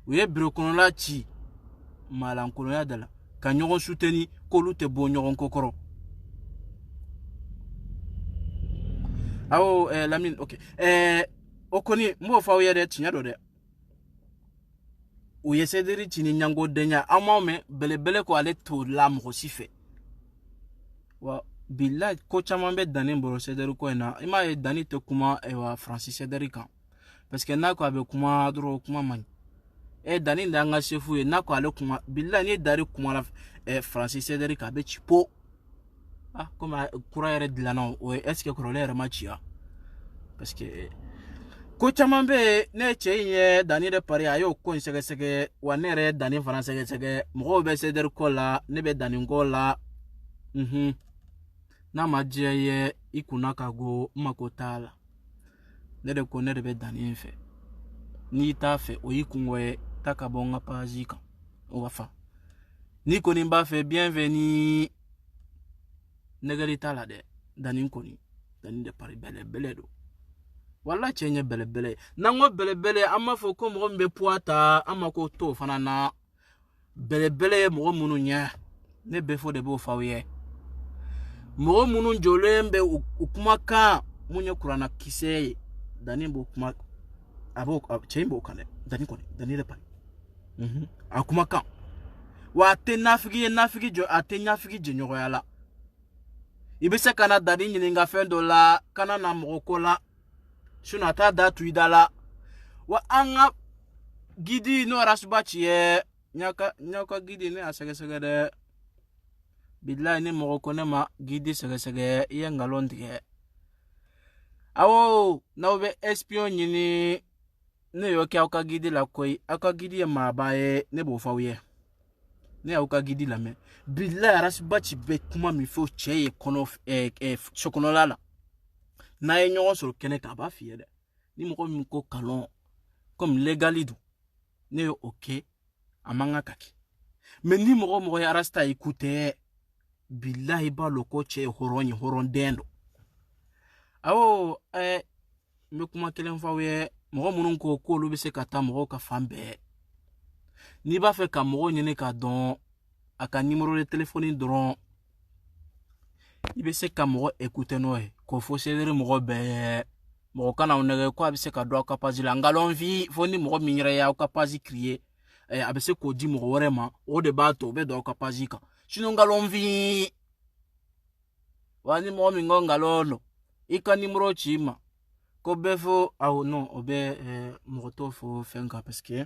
u ye biro kɔnɔla ci malankolonya de la ka ɲɔgɔn soutenir k'olu tɛ bɔ ɲɔgɔn ko kɔrɔ awɔ Lamine ok o kɔni n b'o fɔ aw ye dɛ tiɲɛ don dɛ u ye Sederi ci ni ɲangodenya an m'aw mɛn belebele ko ale t'o la mɔgɔ si fɛ wa bilahi ko caman bɛ danni bolo Sederi ko in na i m'a ye danni tɛ kuma Faransi Sederi kan parce que n'a ko a bɛ kuma dɔrɔn kuma man ɲi danni de y'an ka sefu ye n'a ko ale kuma bilahi ni dari kuma la Faransi Sederi kan a bɛ ci po komi kura yɛrɛ dilanna o est ce que kɔrɔlen yɛrɛ ma ci wa parce que ko caman bɛ yen ne cɛ in ye danni de pari a y'o ko in sɛgɛsɛgɛ wa ne yɛrɛ ye danni fana sɛgɛsɛgɛ mɔgɔw bɛ Sederi ko la ne bɛ danni ko la n'a ma diya ye i kunna ka go n mako t'a la ne de ko ne de bɛ danni in fɛ n'i t'a fɛ o y'i kungo ye ta ka bɔ n ka page kan o b'a fa n'i kɔni b'a fɛ bienvenue nɛgɛli t'a la dɛ danni kɔni danni de pari bɛlɛbɛlɛ don wala cɛ ɲɛ bɛlɛbɛlɛ n'an ko bɛlɛbɛlɛ an b'a fɔ ko mɔgɔ min bɛ poids ta an ma ko t'o fana na bɛlɛbɛlɛ ye mɔgɔ minnu ɲɛ ne bɛ fɔ de b'o f'aw ye mɔgɔ minnu jɔlen bɛ u kumakan mun ye kuranna kisɛ ye danni b'o kuma cɛ in b'o kan dɛ danni kɔni danni de pari a kumakan wa a tɛ nafigi ye nafigi jɔ a tɛ nafigi jɛɲɔgɔnya la i bɛ se ka na danni ɲininka fɛn dɔ la kana na mɔgɔ ko la sinon a t'a da tu i da la wa an ka gidi n'o arasuba ci ye ɲaw ka gidi ne y'a sɛgɛsɛgɛ dɛ bilahi ni mɔgɔ ko ne ma gidi sɛgɛsɛgɛ i ye nkalon tigɛ awɔ n'aw bɛ espion ɲini ne y'o kɛ aw ka gidi la koyi aw ka gidi ye maaba ye ne b'o f'aw ye ne y'aw ka gidi lamɛn bilahi arasuba ci bɛ kuma min fɔ cɛ ye sokɔnɔla la n'a ye ɲɔgɔn sɔrɔ kɛnɛ kan a b'a f'i ye dɛ ni mɔgɔ min ko kalon comme légali don ne y'o kɛ a man ka kɛ mais ni mɔgɔ ye arasta écouter bilahi b'a lɔ ko cɛ ye hɔrɔn ye hɔrɔnden don awɔ n bɛ kuma kelen f'aw ye mɔgɔ minnu ko k'olu bɛ se ka taa mɔgɔw ka fan bɛɛ n'i b'a fɛ ka mɔgɔw ɲini k'a dɔn a ka numéro de téléphone dɔrɔn i bɛ se ka mɔgɔ écouter n'o ye k'o fɔ sederi mɔgɔ bɛɛ mɔgɔ kana o nɛgɛ ko a bɛ se ka don aw ka page la ngalon fi fo ni mɔgɔ min yɛrɛ y'aw ka page créer a bɛ se k'o di mɔgɔ wɛrɛ ma o de b'a to o bɛ don aw ka page kan sinon ngalon fi wa ni mɔgɔ min ko ngalon lo i ka numéro ci ma ko bɛɛ fo aw non o bɛ mɔgɔ tɔw fo fɛn kan parce que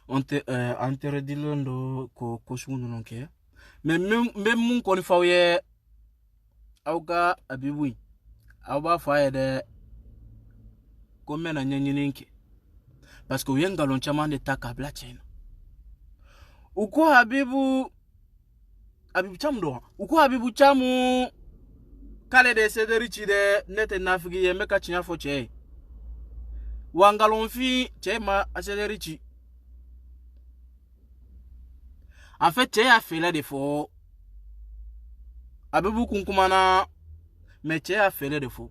on te interdit do ko sugu ninnu kɛ mais n bɛ mun kɔni f'aw ye aw ka Habibu aw b'a fɔ a ye dɛ ko n bɛna ɲɛɲini kɛ parce que u ye ngalon caman de ta k'a bila cɛ in na u ko Habibu camu don u ko Habibu camu k'ale de ye sederi ci dɛ ne tɛ nafigi ye n bɛ ka tiɲɛ fɔ cɛ ye wa ngalonfin cɛ ma a sederi ci en fait cɛ y'a fɛlɛ de fɔ Habibu kun kumana mais cɛ y'a fɛlɛ de fɔ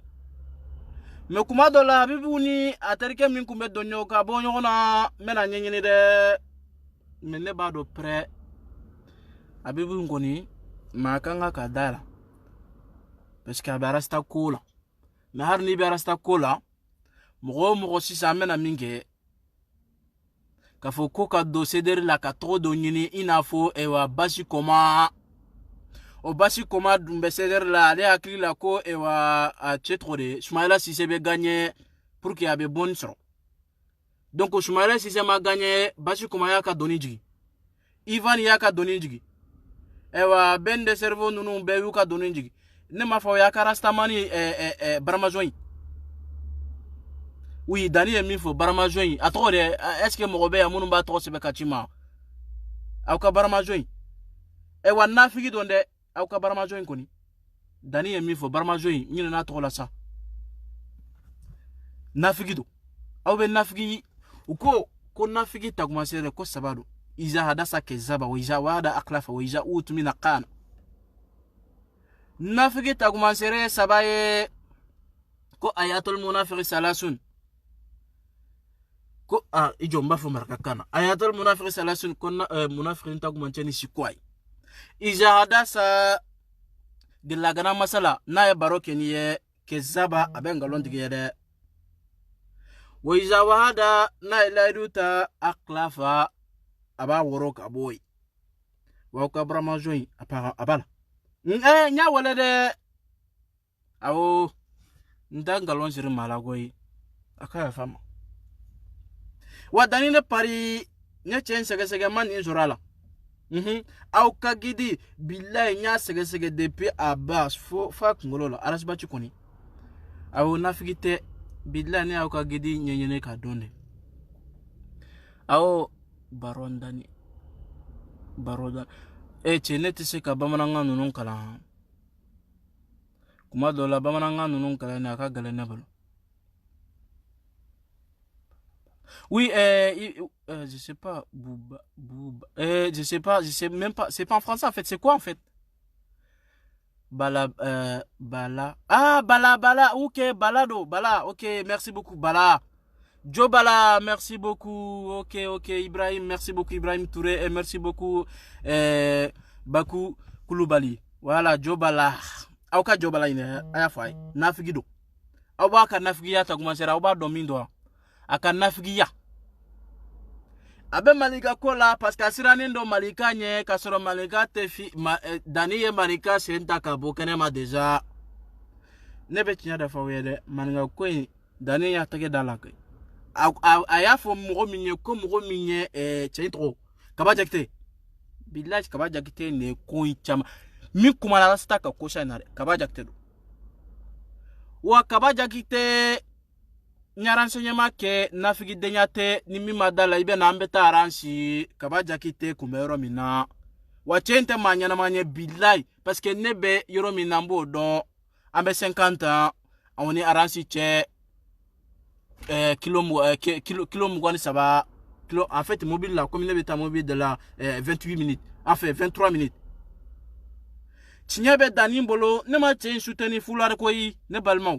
mais kuma dɔ la Habibu ni a terikɛ min kun bɛ don ɲɔgɔn ka bɔ ɲɔgɔn na n bɛna ɲɛɲini dɛ mais ne b'a dɔn près Habibu kɔni maa kan ka ka da la parce que a bɛ arasta ko la mais hali n'i bɛ arasta ko la mɔgɔ o mɔgɔ sisan an bɛna min kɛ k'a fɔ ko ka don sederi la ka tɔgɔ dɔ ɲini i n'a fɔ Basi Koma o Basi Koma dun bɛ sederi la ale hakili la ko a cɛ tɔgɔ de Soumaïla Cissé bɛ gagner pour que a bɛ bɔnni sɔrɔ donc Soumaïla Cissé ma gagner Basi Koma y'a ka dɔnni jigi Ivan y'a ka dɔnni jigi Ben de Cerveau ninnu bɛɛ y'u ka dɔnni jigi ne m'a fɔ o y'a ka Rastamani Baramazoyi oui Dani ye min fɔ Baramazoyi a tɔgɔ de est-ce que mɔgɔ bɛ yan minnu b'a tɔgɔ sɛbɛn ka ci ma aw ka Baramazoyi wa nafigi dɔn dɛ aw ka Baramazoyi kɔni Dani ye min fɔ Baramazoyi n ɲinɛna a tɔgɔ la sa nafigi don aw bɛ nafigi u ko nafigi tagumasere ko saba don iza hadasa kezaba wa iza wada aklafa wa iza utmina qana nafigi tagumasere saba ye ko ayatul munafiqi salasun ko ijo mba fo maraka kana ayatul munafiqi salasun ko munafiqin tagumanceni sikwai iza hadasa dilagana masala na ye baro keniye kezaba abengalon tigede wa iza wada na ilaiduta aklafa aba woro ka boy wa ka Baramazoyi abala nya wala de awo ndangalon sir malagoyi aka fama wa Dani ne pari nya chen sege man injorala aw ka gidi billahi nya sege depuis Abbas fo fa kungolo arasbachi koni aw nafigite billahi ne aw ka gidi nyenyene ka donde aw barondani cene tɛ se ka bamanankan ninnu kalan kuma dɔ la bamanankan ninnu kalan a ka gɛlɛn ne bolo oui je sais pas je sais même pas c'est pas en français en fait c'est quoi en fait bala ok bala ok merci beaucoup bala Joe Bala, merci beaucoup. Ok, Ibrahim, merci beaucoup. Ibrahim Touré, et merci beaucoup. Baku Kouloubali. Voilà, Joe Bala. Auka Joe Bala, ayafai. Nafigido. Auba ka nafigiya ta kumasera, auba domindo. Aka nafigiya. Abe malika kola, parce que asiranindo malika nye, kasoro malika tefi, Dani ye malika senta kabo, kenema deja. Nebe chinya da fawede, maninga kwe, Dani ya teke dalake. A y'a fɔ mɔgɔ min ye ko mɔgɔ min ye cɛ tɔgɔ Kaba Jakite billahi Kaba Jakite ne ko caman min kumana rasta ka ko sha na Kaba Jakite do wa Kaba Jakite nya renseignement ke nafigi denyate ni mi madala ibe na ambeta aransi Kaba Jakite kumbe yɔrɔ min na wa cɛn tɛ maa ɲɛnama ye billahi parce que ne bɛ yɔrɔ min na n b'o dɔn an bɛ 50 ans anw ni aransi cɛ kilo mugani saba kilo en fait mobile là comme il est mobile de la 28 minutes enfin 23 minutes tinya be Dani bolo ne ma tien soutenir foulard koyi ne balmaw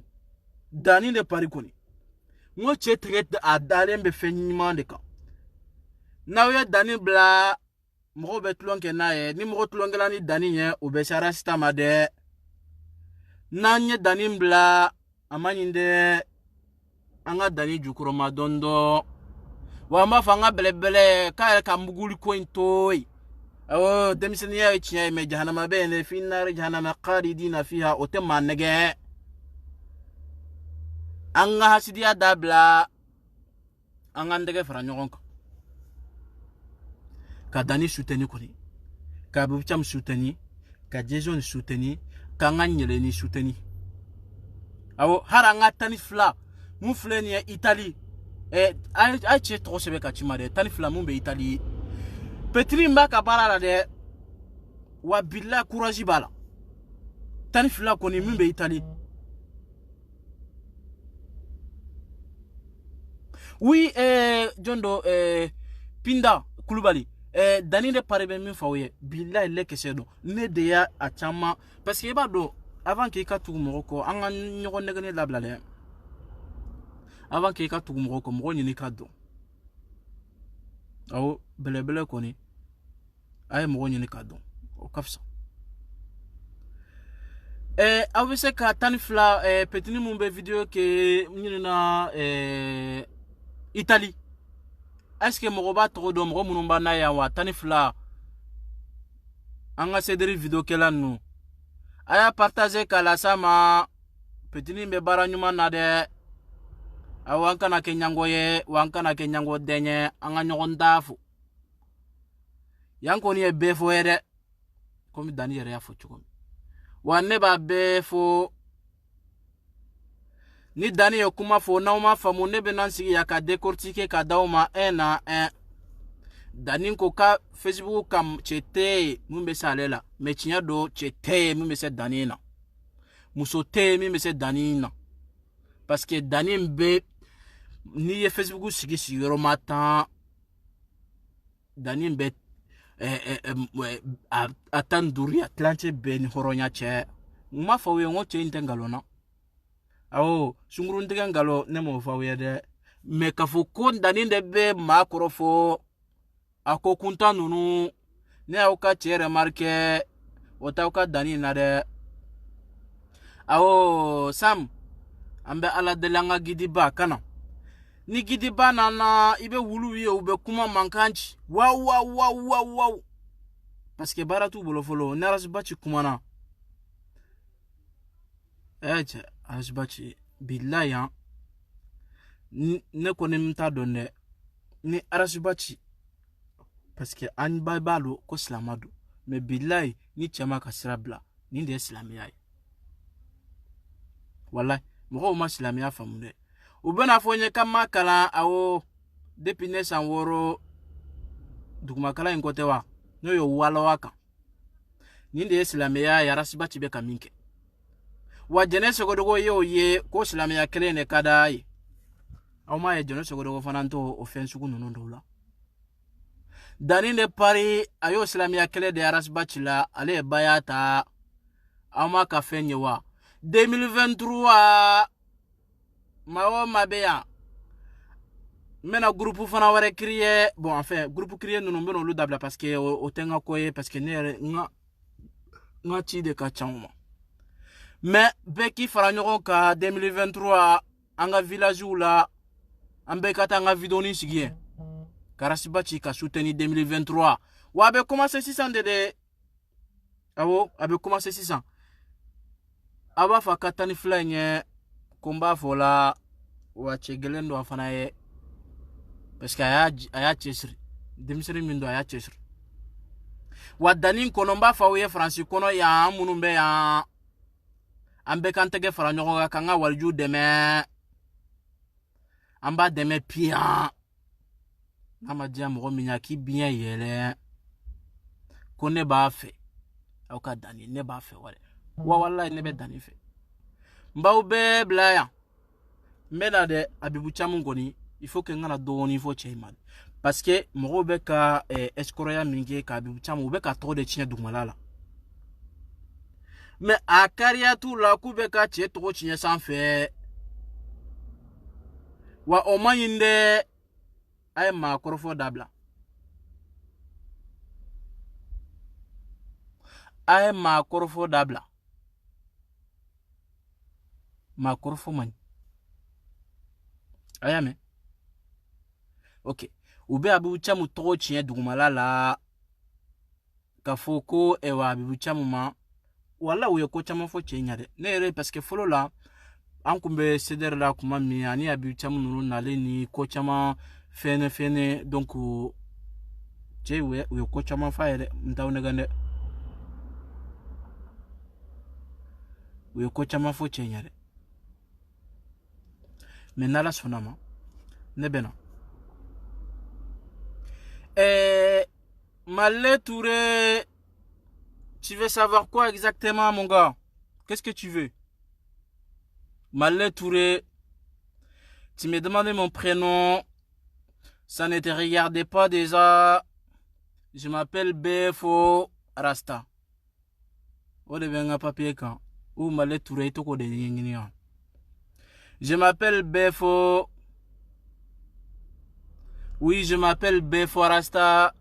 Dani de Paris koni ngo che tret a dalen be fenyima de ka na we dani bla mo be tlonke na e ni mo tlongela ni dani ye o be shara stama de na nye dani bla amanyinde anga dani jukuro madondo wa ma fanga bele ka mbuguli ko intoi awo demiseni ya chiya me jahannama bene finnar jahannama qalidina fiha o te manege anga hasidiya dabla anga ndege fara nyogon ka dani souteni koni ka bucham souteni ka jason souteni ka nganyele ni souteni awo haranga tani fla mu fleni ya Italie ay che to sebe ka chimade tani fla mu be Italie petri mbaka barala de wa billa courage bala tani fla koni mu be Italie. Oui, Jondo, Pinda, Koulibaly, Dani de Paribé min faouye, Bila il est que c'est donc, ne deya à Chama, parce que bado, avant qu'il y ait tout Morocco, en un numéro négatif la blale, avant qu'il y ait tout Morocco, Moro n'y cadeau. Ah, bele koni, aïe Moro n'y cadeau, au kafsa. Avec ce cas, Tanifla, petit numbe vidéo que n'ina Italie. Est-ce que Moroba Trodom, Romunumba Naya, wa Tanifla, Anga Cédri vidéo qu'elle nous. Aya partagé Kalasama, petit nimbe baranyuma nade, Awanka na Kenyangoye, Wanka na Kenyango denye, Anga Nyorondafu. Yankoni e befo ere, comme Dani Rea Fochukum. Wane ba befo. Ni Dani yo kuma fo na uma famu nebe nansigi ya ka décortiquer ka dauma 1 na 1. Dani ko ka Facebook kam chete mumbe salela. Me chinya do chete mumbe se Dani na. Musote mumbe se Dani na. Parce que Dani mbe ni ye Facebook sigi sigiro matan. Dani mbe atanduri atlante ben horonya che. Uma fawe ngoche intengalona. Awo sungurun digan galo nemo fawede me kafu kon danin de be makrofo ako kunta nunu ne auka chere marke otauka dani na de awo sam ambe ala de langa gidiba kana ni gidiba na ibe wulu wi ube kuma mankanchi wow parce que baratu bolo folo naras bachi kumana asbachi billahi ne koni mta donne ni arasbachi parce que an baibalo ko islamadu mais billahi ni chama kasrabla ni de islamiyai wallahi mo ma islamiyya famunde ubena fonye kama kala awo depuis ne san woro duguma kala inkote wa no yo wala waka ni de islamiyya ya rasbachi be kaminke wa jene sogodogo ye ko islamiyya kelene kadai aw ma ye jene sogodogo fananto offense ku nunu ndola dani ne pari ayo islamiyya kele de arasbachila ale bayata aw ma ka fenye wa 2023 mawo mabeya mena groupe fana ware créer bon enfin groupe créer nunu mbeno lu dabla parce que o tenga koye parce que ne nga ti de ka changement. Mais beki faranyogon ka 2023 anga village ou la ambe kata anga vidoni sigie karasibachi ka soutenu 2023 wa be commencé 600 de awo abe commencé 600 aba fa katani flenye komba fola wa chegelendo afana ye parce que aya chesri demisri mindo aya chesri wa danin konomba fa we franci kono ya munumbe ya ambe kantege fara nyoga kanga walju deme amba deme pia nama dia mo minya ki bien yele kone ba fe au ka dani ne ba fe wale wa wallahi ne be dani fe mbaw be blaya mena de abibu chamu ngoni il faut que ngana do ni faut cheyman parce que mo be ka escroya minge ka abibu chamu be ka to de chinya dugmalala. Mais à Kariatou la coube ka tie to chinya sans fait wa o mayinde ay ma korfo dabla ay ma korfo dabla ma korfo man ayame ok ube abibu chamu togo chien dugumala la kafoko ewa abibu chamu ma wala uye ko chama fo chenya de nere parce que folo la an kumbe seder la kuma mi ani abibu chamu nunu nale ni ko chama fene donc je uye ko chama fa ere ndawne gande uye ko chama fo chenya de menala sonama nebena Malé Touré, tu veux savoir quoi exactement, mon gars? Qu'est-ce que tu veux? Malé Touré, tu me demandais mon prénom, ça ne te regardait pas déjà. Je m'appelle Befo Rasta. Oh, de bien papier quand? Ou Malé Touré, tout quoi de n'y'en. Je m'appelle Befo. Oui, je m'appelle Befo Rasta.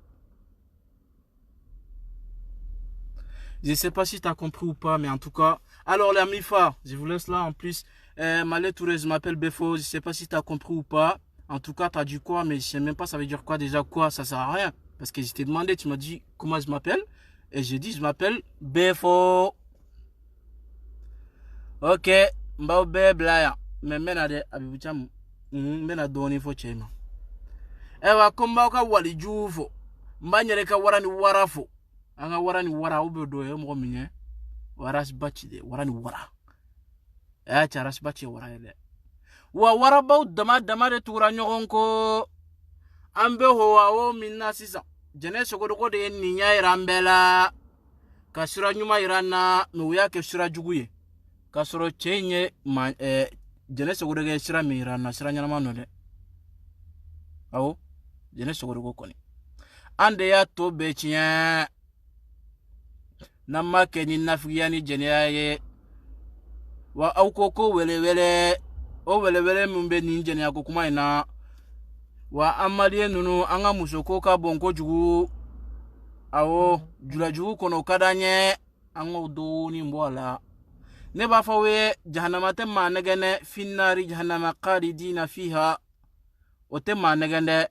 Je ne sais pas si tu as compris ou pas, mais en tout cas. Alors, la MIFA, je vous laisse là en plus. Malé Touré, je m'appelle Befo. Je ne sais pas si tu as compris ou pas. En tout cas, tu as dit quoi, mais je ne sais même pas ça veut dire quoi déjà. Quoi, ça ne sert à rien. Parce que je t'ai demandé, tu m'as dit comment je m'appelle. Et j'ai dit, je m'appelle Befo. Ok, Mbaobe Blaya. Mais maintenant, Abibucham, mena doni fo chema. Ewa, kombauka wali jufo. Mbanyereka warani warafo. Anga warani wara ubedo ye mo minye waras bachi de warani wara charas bachi wara ele wa wara baw dama de tura nyogon ko ambe ho wa o minna sisa jene sogodo ko de ninya irambela kasura nyuma irana no ya ke sura juguye kasuro chenye ma jene sogodo ge sura mi irana sura nyama no de awo jene sogodo ko koni ande ya to bechien nama keni nafiyani jeniaye wa aukoko wele mumbe ni jenia ko kuma ina wa amalie nunu anga musoko ka bonko jugu awo jula jugu kono kadanye anga do ni mbola ne ba fawe jahannama te manegene finnari jahannama qalidina fiha o te manegende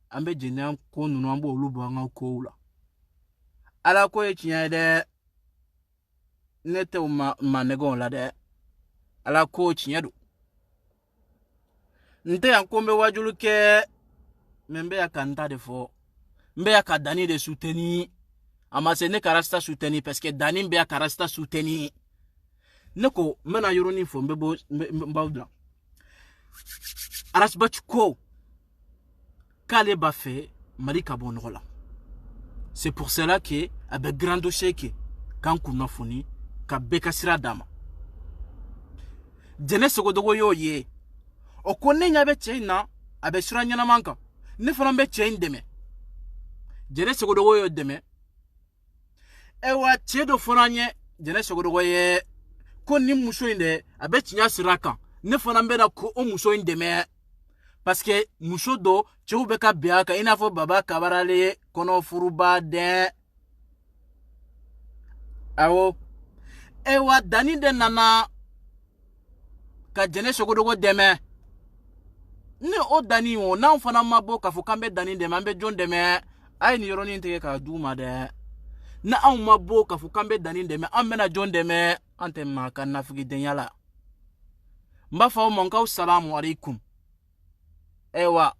ambe jenia ko nunu ambo lubo anga ko ula ala ko e tiɲɛ dɛ ne tɛ ma nɛgɛw la dɛ ala ko tiɲɛ don n tɛ yan ko n bɛ wajulu kɛ mɛ n bɛ yan ka n ta de fɔ n bɛ yan ka Dani de soutenir a ma se ne ka Rasta soutenir parce que Dani bɛ yan ka Rasta soutenir ne ko n bɛna yɔrɔnin fɔ n b'aw dilan Arasbachi ko k'ale b'a fɛ Mali ka bɔ nɔgɔ la. C'est pour cela que avec grand dossier que quand kuna foni ka beka sira dama jene sogodogo yo ye o konne nya be cheina abe sira nyana manka ne fana be chein deme jene sogodogo yo deme e wa chedo fana nye jene sogodogo ye ko ni muso inde abe chinya sira kan ne fana be na ko o muso indeme parce que muso do chewu be ka biaka ina fo baba kabarale kono furuba de awo ewa Dani de nana ka jene sogodogo deme ne o Dani o na fana mabo ka fo kambe Dani de mambe jon deme ay ni yoroni nteke ka duma de na an mabo ka fo kambe Dani deme amena jon deme ante ma kan nafigi denyala mba fa o monka salamu alaikum ewa